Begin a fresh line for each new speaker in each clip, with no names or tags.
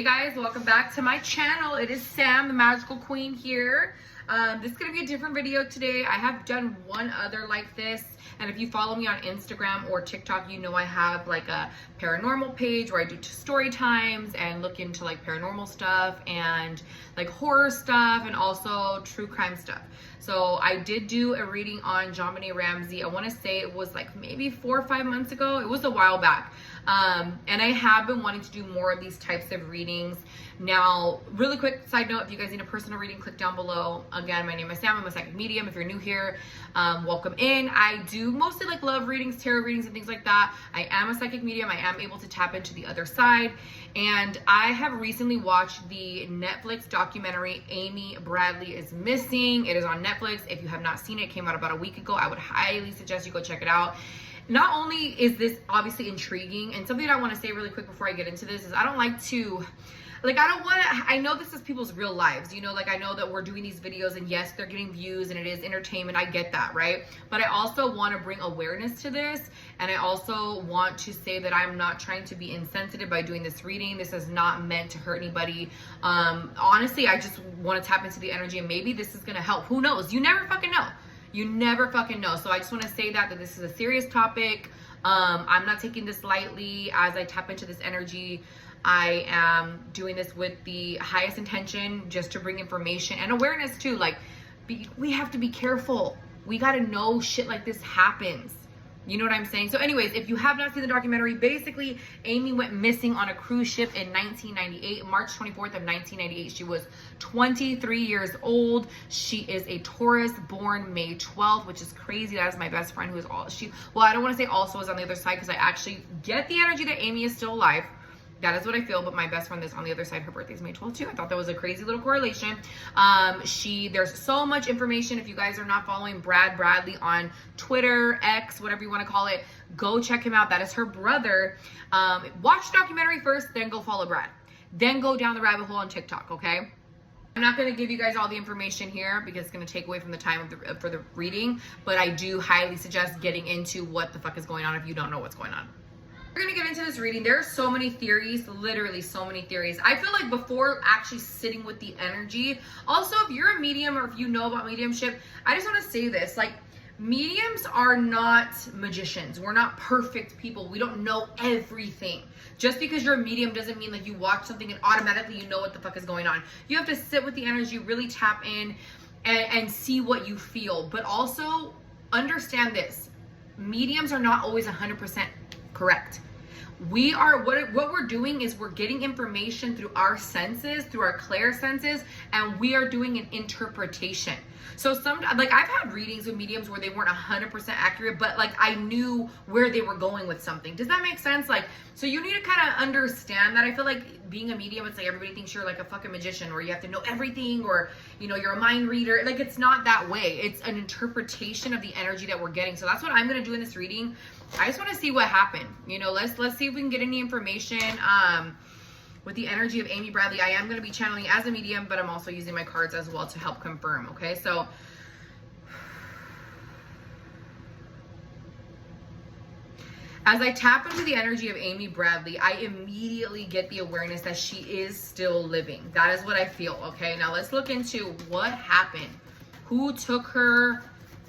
Hey guys, welcome back to my channel. It is Sam, the Magical Queen here. This is going to be a different video today. I have done one other like this, and if you follow me on Instagram or TikTok, you know I have like a paranormal page where I do story times and look into like paranormal stuff and like horror stuff and also true crime stuff. So I did do a reading on JonBenet Ramsey. I want to say it was like maybe 4 or 5 months ago. It was a while back. And I have been wanting to do more of these types of readings. Now, really quick side note, if you guys need a personal reading, click down below. Again, my name is Sam. I'm a psychic medium. If you're new here, welcome in. I do mostly like love readings, tarot readings, and things like that. I am a psychic medium. I am able to tap into the other side. And I have recently watched the Netflix documentary, Amy Bradley is Missing. It is on Netflix. If you have not seen it, it came out about a week ago. I would highly suggest you go check it out. Not only is this obviously intriguing, and something that I want to say really quick before I get into this is I don't like to, like, I know this is people's real lives, you know, like I know that we're doing these videos and yes, they're getting views and it is entertainment. I get that, right? But I also want to bring awareness to this. And I also want to say that I'm not trying to be insensitive by doing this reading. This is not meant to hurt anybody. Honestly, I just want to tap into the energy and maybe this is going to help. Who knows? You never fucking know. You never fucking know. So I just want to say that this is a serious topic. I'm not taking this lightly as I tap into this energy. I am doing this with the highest intention, just to bring information and awareness too. Like, we have to be careful. We got to know shit like this happens. You know what I'm saying? So anyways, if you have not seen the documentary, basically Amy went missing on a cruise ship in 1998, March 24th of 1998. She was 23 years old. She is a Taurus, born May 12th, which is crazy. That is my best friend, who is well, I don't want to say also is on the other side, because I actually get the energy that Amy is still alive. That is what I feel, but my best friend is on the other side. Her birthday is May 12th too. I thought that was a crazy little correlation. There's so much information. If you guys are not following Brad Bradley on Twitter, X, whatever you want to call it, go check him out. That is her brother. Watch the documentary first, then go follow Brad. Then go down the rabbit hole on TikTok, okay? I'm not going to give you guys all the information here because it's going to take away from the time for the reading, but I do highly suggest getting into what the fuck is going on if you don't know what's going on. We're gonna get into this reading. There are so many theories, literally so many theories. I feel like before actually sitting with the energy, also if you're a medium or if you know about mediumship, I just want to say this, like, mediums are not magicians. We're not perfect people. We don't know everything. Just because you're a medium doesn't mean like you watch something and automatically you know what the fuck is going on. You have to sit with the energy, really tap in and see what you feel. But also understand this, mediums are not always 100% correct. We are, what we're doing is we're getting information through our senses, through our clair senses, and we are doing an interpretation. So sometimes, like, I've had readings with mediums where they weren't 100% accurate, but like I knew where they were going with something. Does that make sense? Like, so you need to kind of understand that. I feel like being a medium, it's like everybody thinks you're like a fucking magician, or you have to know everything, or, you know, you're a mind reader. Like, it's not that way. It's an interpretation of the energy that we're getting. So that's what I'm going to do in this reading. I just want to see what happened. You know, let's see if we can get any information with the energy of Amy Bradley. I am going to be channeling as a medium, but I'm also using my cards as well to help confirm. Okay, so as I tap into the energy of Amy Bradley, I immediately get the awareness that she is still living. That is what I feel. Okay, now let's look into what happened. Who took her?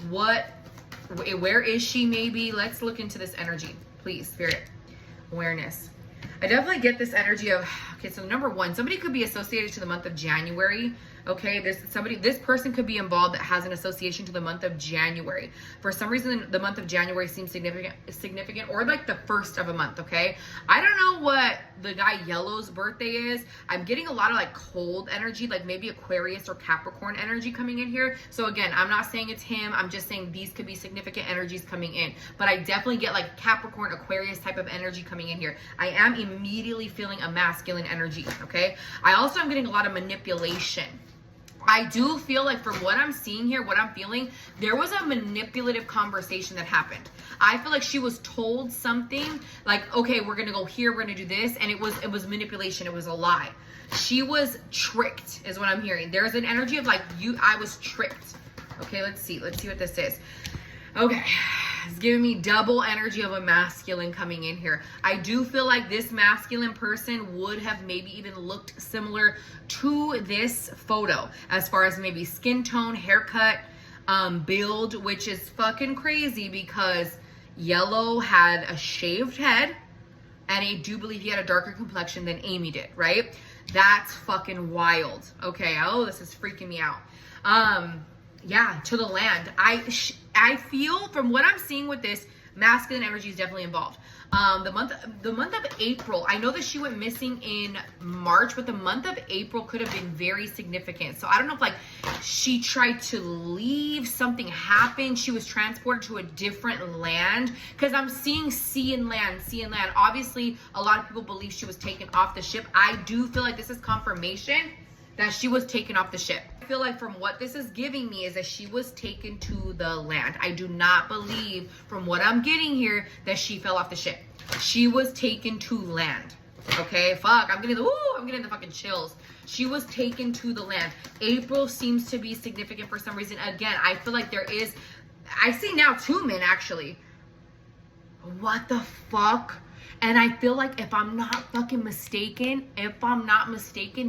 Where is she? Maybe let's look into this energy, please. Spirit, awareness. I definitely get this energy of, okay, so number one, somebody could be associated to the month of January. Okay, this person could be involved that has an association to the month of January. For some reason, the month of January seems significant, or like the first of a month. Okay, I don't know what the guy Yellow's birthday is. I'm getting a lot of like cold energy, like maybe Aquarius or Capricorn energy coming in here. So again, I'm not saying it's him. I'm just saying these could be significant energies coming in. But I definitely get like Capricorn, Aquarius type of energy coming in here. I am immediately feeling a masculine energy. Okay, I also am getting a lot of manipulation. I do feel like from what I'm seeing here, what I'm feeling, there was a manipulative conversation that happened. I feel like she was told something like, okay, we're going to go here, we're going to do this. And it was manipulation. It was a lie. She was tricked is what I'm hearing. There's an energy of like, I was tricked. Okay, let's see what this is. Okay. It's giving me double energy of a masculine coming in here. I do feel like this masculine person would have maybe even looked similar to this photo as far as maybe skin tone, haircut, build, which is fucking crazy because Yellow had a shaved head and I do believe he had a darker complexion than Amy did, right? That's fucking wild. Okay, oh, this is freaking me out. Yeah, to the land. I feel from what I'm seeing with this, masculine energy is definitely involved. The month of April, I know that she went missing in March, but the month of April could have been very significant. So I don't know if like she tried to leave, something happened, she was transported to a different land, because I'm seeing sea and land. Obviously, a lot of people believe she was taken off the ship. I do feel like this is confirmation that she was taken off the ship. I feel like from what this is giving me is that she was taken to the land. I do not believe from what I'm getting here that she fell off the ship. She was taken to land. Okay, fuck, I'm getting the fucking chills. She was taken to the land. April seems to be significant for some reason. Again, I feel like I see now 2 men actually. What the fuck? And I feel like if I'm not mistaken,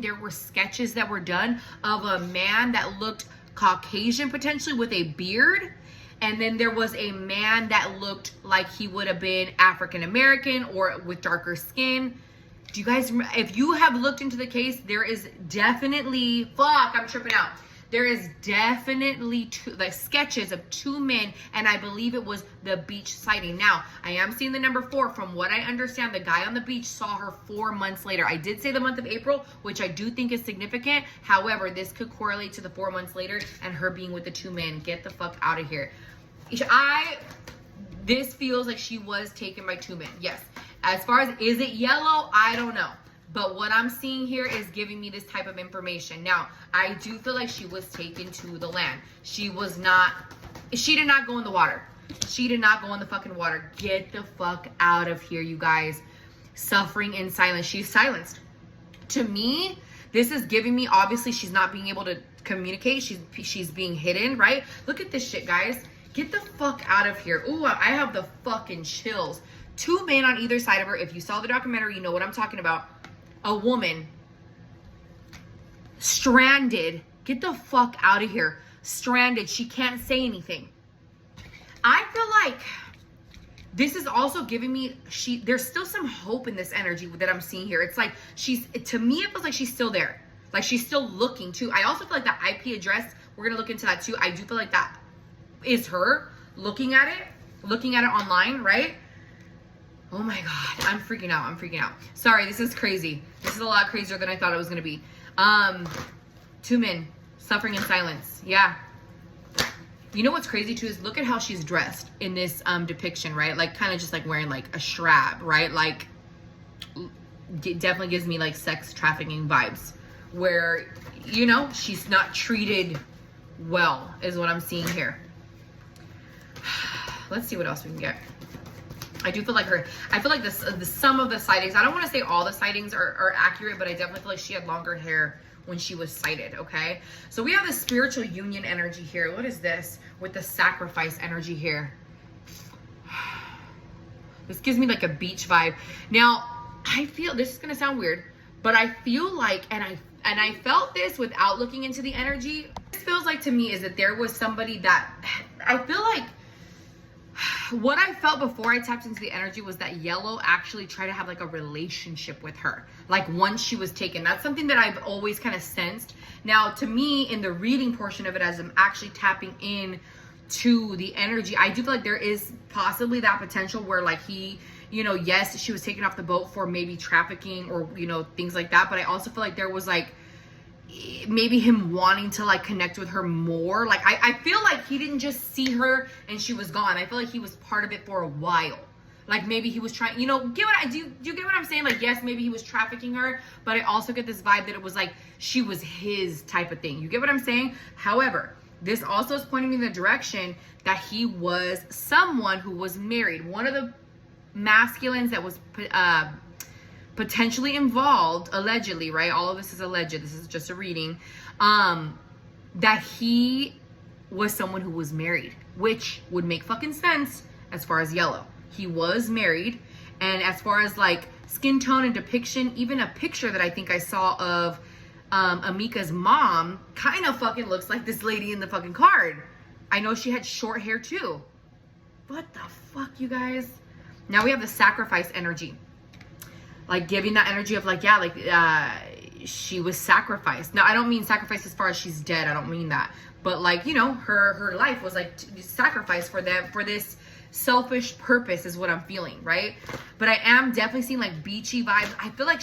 there were sketches that were done of a man that looked Caucasian potentially with a beard. And then there was a man that looked like he would have been African American or with darker skin. Do you guys, if you have looked into the case, there is definitely, fuck, I'm tripping out. There is definitely sketches of 2 men, and I believe it was the beach sighting. Now, I am seeing the number 4. From what I understand, the guy on the beach saw her 4 months later. I did say the month of April, which I do think is significant. However, this could correlate to the 4 months later and her being with the 2 men. Get the fuck out of here. This feels like she was taken by 2 men. Yes. As far as, is it Yellow? I don't know. But what I'm seeing here is giving me this type of information. Now, I do feel like she was taken to the land. She did not go in the water. She did not go in the fucking water. Get the fuck out of here, you guys. Suffering in silence. She's silenced. To me, this is giving me, obviously, she's not being able to communicate. She's being hidden, right? Look at this shit, guys. Get the fuck out of here. Ooh, I have the fucking chills. 2 men on either side of her. If you saw the documentary, you know what I'm talking about. A woman stranded. Get the fuck out of here. Stranded. She can't say anything. I feel like this is also giving me, there's still some hope in this energy that I'm seeing here. It's like to me, it feels like she's still there. Like she's still looking too. I also feel like the IP address, we're going to look into that too. I do feel like that is her looking at it online, right? Oh my God, I'm freaking out. Sorry, this is crazy. This is a lot crazier than I thought it was gonna be. 2 men suffering in silence. Yeah. You know what's crazy too is look at how she's dressed in this depiction, right? Like kind of just like wearing like a shrab, right? Like it definitely gives me like sex trafficking vibes where, you know, she's not treated well is what I'm seeing here. Let's see what else we can get. I do feel like the some of the sightings, I don't want to say all the sightings are accurate, but I definitely feel like she had longer hair when she was sighted, okay? So we have the spiritual union energy here. What is this? With the sacrifice energy here. This gives me like a beach vibe. Now, I feel, this is going to sound weird, but I feel like, and I felt this without looking into the energy. This feels like to me is that there was somebody that, I feel like, what I felt before I tapped into the energy was that Yellow actually tried to have like a relationship with her. Like once she was taken. That's something that I've always kind of sensed. Now to me, in the reading portion of it, as I'm actually tapping in to the energy, I do feel like there is possibly that potential where like he, you know, yes, she was taken off the boat for maybe trafficking or, you know, things like that. But I also feel like there was like maybe him wanting to like connect with her more. Like I feel like he didn't just see her and she was gone. I feel like he was part of it for a while. Like maybe he was trying, you know, do you get what I'm saying? Like yes, maybe he was trafficking her, but I also get this vibe that it was like she was his type of thing. You get what I'm saying? However, this also is pointing me in the direction that he was someone who was married. One of the masculines that was potentially involved, allegedly, right? All of this is alleged. This is just a reading. That he was someone who was married, which would make fucking sense as far as yellow. He was married, and as far as like skin tone and depiction, even a picture that I think I saw of Amika's mom kind of fucking looks like this lady in the fucking card. I know she had short hair too. What the fuck, you guys? Now we have the sacrifice energy. Like giving that energy of like, yeah, like she was sacrificed. Now I don't mean sacrifice as far as she's dead. I don't mean that. But like, you know, her life was like sacrificed for this selfish purpose is what I'm feeling, right? But I am definitely seeing like beachy vibes. I feel like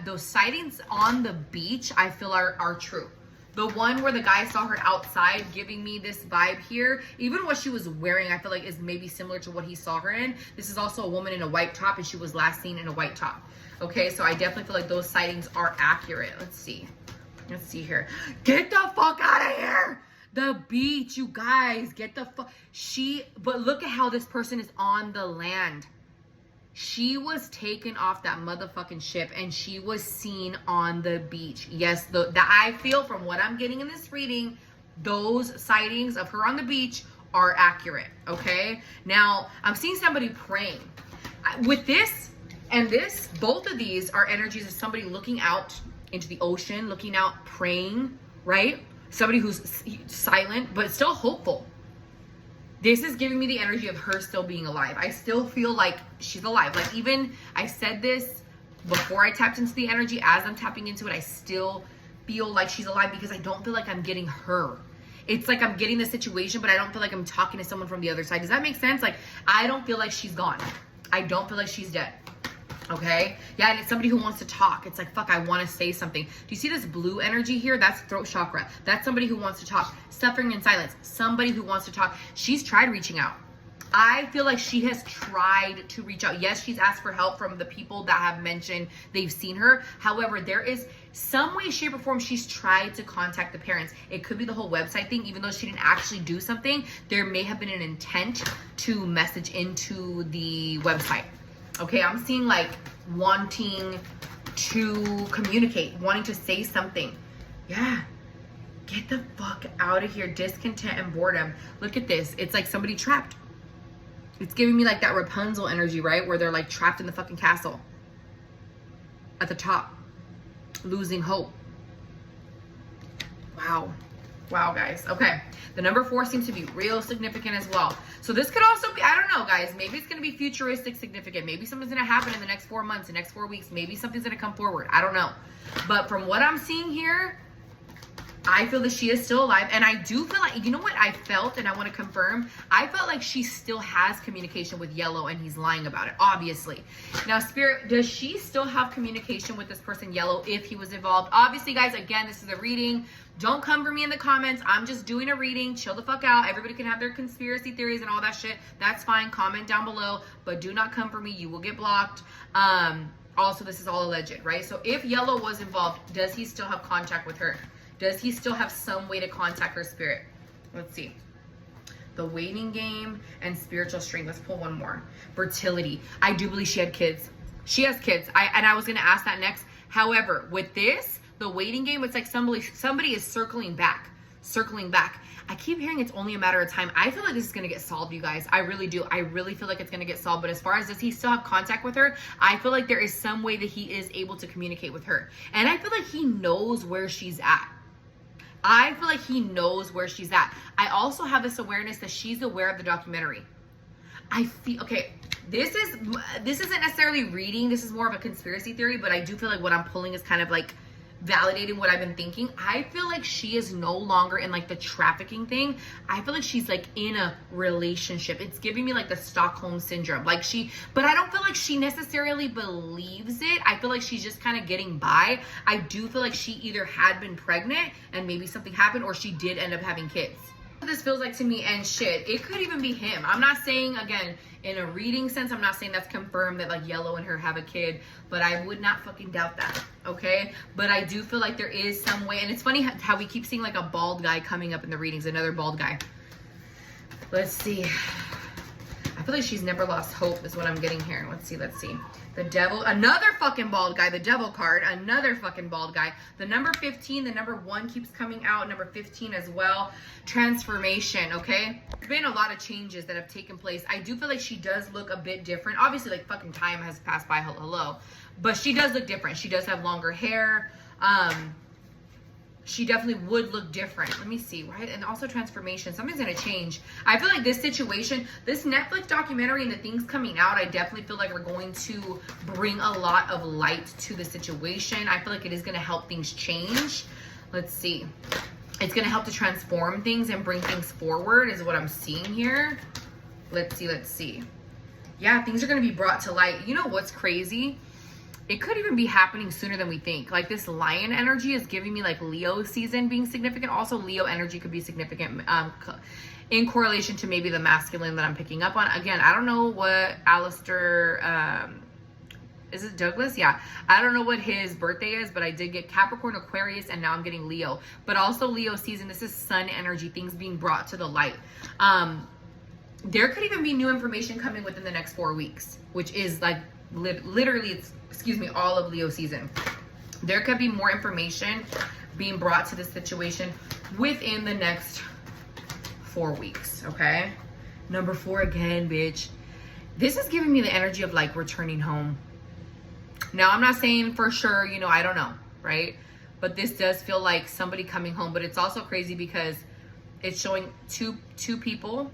those sightings on the beach, I feel are true. The one where the guy saw her outside giving me this vibe here, even what she was wearing, I feel like is maybe similar to what he saw her in. This is also a woman in a white top, and she was last seen in a white top. Okay, so I definitely feel like those sightings are accurate. Let's see here. Get the fuck out of here. The beach, you guys, get the fuck. But look at how this person is on the land. She was taken off that motherfucking ship and she was seen on the beach. Yes, I feel from what I'm getting in this reading, those sightings of her on the beach are accurate, okay? Now, I'm seeing somebody praying. With this and this, both of these are energies of somebody looking out into the ocean, looking out, praying, right? Somebody who's silent, but still hopeful. This is giving me the energy of her still being alive. I still feel like she's alive. Like even I said this before I tapped into the energy. As I'm tapping into it, I still feel like she's alive because I don't feel like I'm getting her. It's like I'm getting the situation, but I don't feel like I'm talking to someone from the other side. Does that make sense? Like I don't feel like she's gone. I don't feel like she's dead. Okay? Yeah, and it's somebody who wants to talk. It's like, fuck, I want to say something. Do you see this blue energy here? That's throat chakra. That's somebody who wants to talk. Suffering in silence. Somebody who wants to talk. She's tried reaching out. I feel like she has tried to reach out. Yes, she's asked for help from the people that have mentioned they've seen her. However, there is some way, shape, or form she's tried to contact the parents. It could be the whole website thing. Even though she didn't actually do something, there may have been an intent to message into the website. Okay, I'm seeing like wanting to communicate, wanting to say something. Yeah, get the fuck out of here. Discontent and boredom. Look at this. It's like somebody trapped. It's giving me like that Rapunzel energy, right? Where they're like trapped in the fucking castle. At the top. Losing hope. Wow. Wow, guys. Okay. The number 4 seems to be real significant as well. So this could also be, I don't know, guys. Maybe it's going to be futuristic significant. Maybe something's going to happen in the next 4 months, the next 4 weeks. Maybe something's going to come forward. I don't know. But from what I'm seeing here, I feel that she is still alive. And I do feel like, you know what I felt, and I want to confirm? I felt like she still has communication with Yellow, and he's lying about it, obviously. Now, Spirit, does she still have communication with this person, Yellow, if he was involved? Obviously, guys, again, this is a reading. Don't come for me in the comments. I'm just doing a reading. Chill the fuck out. Everybody can have their conspiracy theories and all that shit. That's fine. Comment down below. But do not come for me. You will get blocked. Also, this is all alleged, right? So if Yellow was involved, does he still have contact with her? Does he still have some way to contact her spirit? Let's see. The waiting game and spiritual strength. Let's pull one more. Fertility. I do believe she had kids. She has kids. I was going to ask that next. However, with this, the waiting game, it's like somebody is circling back. I keep hearing it's only a matter of time. I feel like this is going to get solved, you guys. I really do. I really feel like it's going to get solved. But as far as does he still have contact with her, I feel like there is some way that he is able to communicate with her. And I feel like he knows where she's at. I feel like he knows where she's at. I also have this awareness that she's aware of the documentary. I feel, okay, this isn't necessarily reading. This is more of a conspiracy theory, but I do feel like what I'm pulling is kind of like validating what I've been thinking. I feel like she is no longer in like the trafficking thing. I feel like she's like in a relationship. It's giving me like the Stockholm syndrome. But I don't feel like she necessarily believes it. I feel like she's just kind of getting by. I do feel like she either had been pregnant and maybe something happened, or she did end up having kids. This feels like to me, and shit, it could even be him. I'm not saying, again, in a reading sense, I'm not saying that's confirmed that like Yellow and her have a kid, but I would not fucking doubt that, okay? But I do feel like there is some way, and it's funny how we keep seeing like a bald guy coming up in the readings, another bald guy. Let's see. I feel like she's never lost hope is what I'm getting here. Let's see. The devil, another fucking bald guy, the devil card, another fucking bald guy. The number 15, the number 1 keeps coming out, number 15 as well. Transformation, okay? There's been a lot of changes that have taken place. I do feel like she does look a bit different. Obviously, like, fucking time has passed by, hello. But she does look different. She does have longer hair. She definitely would look different. Let me see, right? And also transformation. Something's going to change. I feel like this situation, this Netflix documentary and the things coming out, I definitely feel like we're going to bring a lot of light to the situation. I feel like it is going to help things change. Let's see. It's going to help to transform things and bring things forward is what I'm seeing here. Let's see. Yeah, things are going to be brought to light. You know what's crazy? It could even be happening sooner than we think. Like, this lion energy is giving me like Leo season being significant. Also, Leo energy could be significant in correlation to maybe the masculine that I'm picking up on. Again, I don't know what Alistair, is it Douglas? Yeah. I don't know what his birthday is, but I did get Capricorn, Aquarius, and now I'm getting Leo. But also Leo season, this is sun energy, things being brought to the light. There could even be new information coming within the next 4 weeks, which is like literally, it's, all of Leo season. There could be more information being brought to this situation within the next 4 weeks, okay? Number 4 again, bitch. This is giving me the energy of like returning home. Now, I'm not saying for sure, you know, I don't know, right? But this does feel like somebody coming home, but it's also crazy because it's showing two people,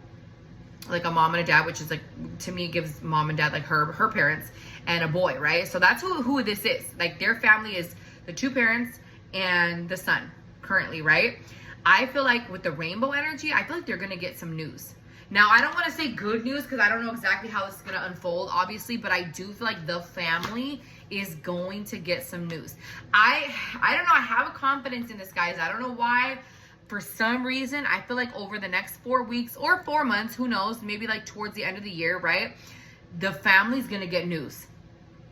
like a mom and a dad, which is like, to me, it gives mom and dad like her parents and a boy, right? So that's who this is. Like, their family is the 2 parents and the son currently, right? I feel like with the rainbow energy, I feel like they're gonna get some news. Now, I don't want to say good news because I don't know exactly how this is gonna unfold, obviously, but I do feel like the family is going to get some news. I don't know, I have a confidence in this, guys. I don't know why. For some reason, I feel like over the next 4 weeks or 4 months, who knows, maybe like towards the end of the year, right? The family's gonna get news.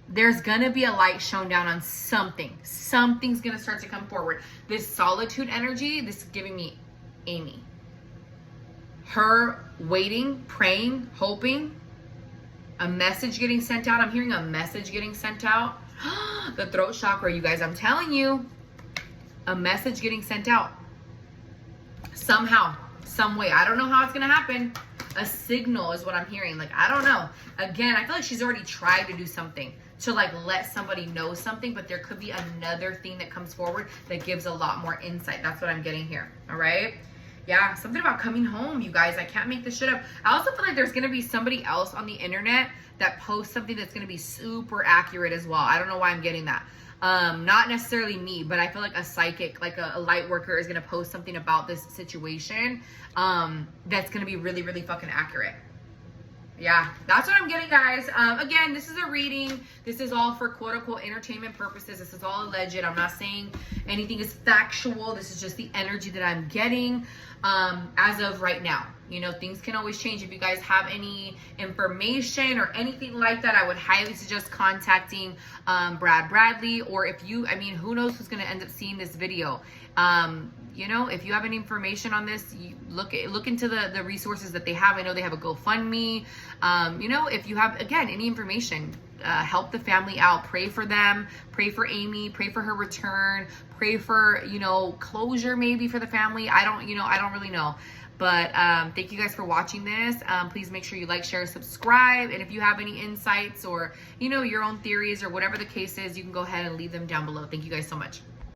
There's gonna be a light shown down on something. Something's gonna start to come forward. This solitude energy, this is giving me Amy. Her waiting, praying, hoping, a message getting sent out. I'm hearing a message getting sent out. The throat chakra, you guys, I'm telling you, a message getting sent out. Somehow, some way. I don't know how it's gonna happen. A signal is what I'm hearing. Like, I don't know. Again, I feel like she's already tried to do something to like let somebody know something, but there could be another thing that comes forward that gives a lot more insight. That's what I'm getting here. All right. Yeah, something about coming home, you guys. I can't make this shit up. I also feel like there's gonna be somebody else on the internet that posts something that's gonna be super accurate as well. I don't know why I'm getting that. Not necessarily me, but I feel like a psychic, like a light worker is going to post something about this situation that's going to be really, really fucking accurate. Yeah, that's what I'm getting, guys. Again, this is a reading. This is all for quote-unquote entertainment purposes. This is all alleged. I'm not saying anything is factual. This is just the energy that I'm getting as of right now. You know, things can always change. If you guys have any information or anything like that, I would highly suggest contacting Brad Bradley. Or if you, I mean, who knows who's going to end up seeing this video. You know, if you have any information on this, you look into the resources that they have. I know they have a GoFundMe. You know, if you have, again, any information, help the family out. Pray for them. Pray for Amy. Pray for her return. Pray for, you know, closure maybe for the family. I don't really know. But thank you guys for watching this. Please make sure you like, share, subscribe. And if you have any insights or, you know, your own theories or whatever the case is, you can go ahead and leave them down below. Thank you guys so much.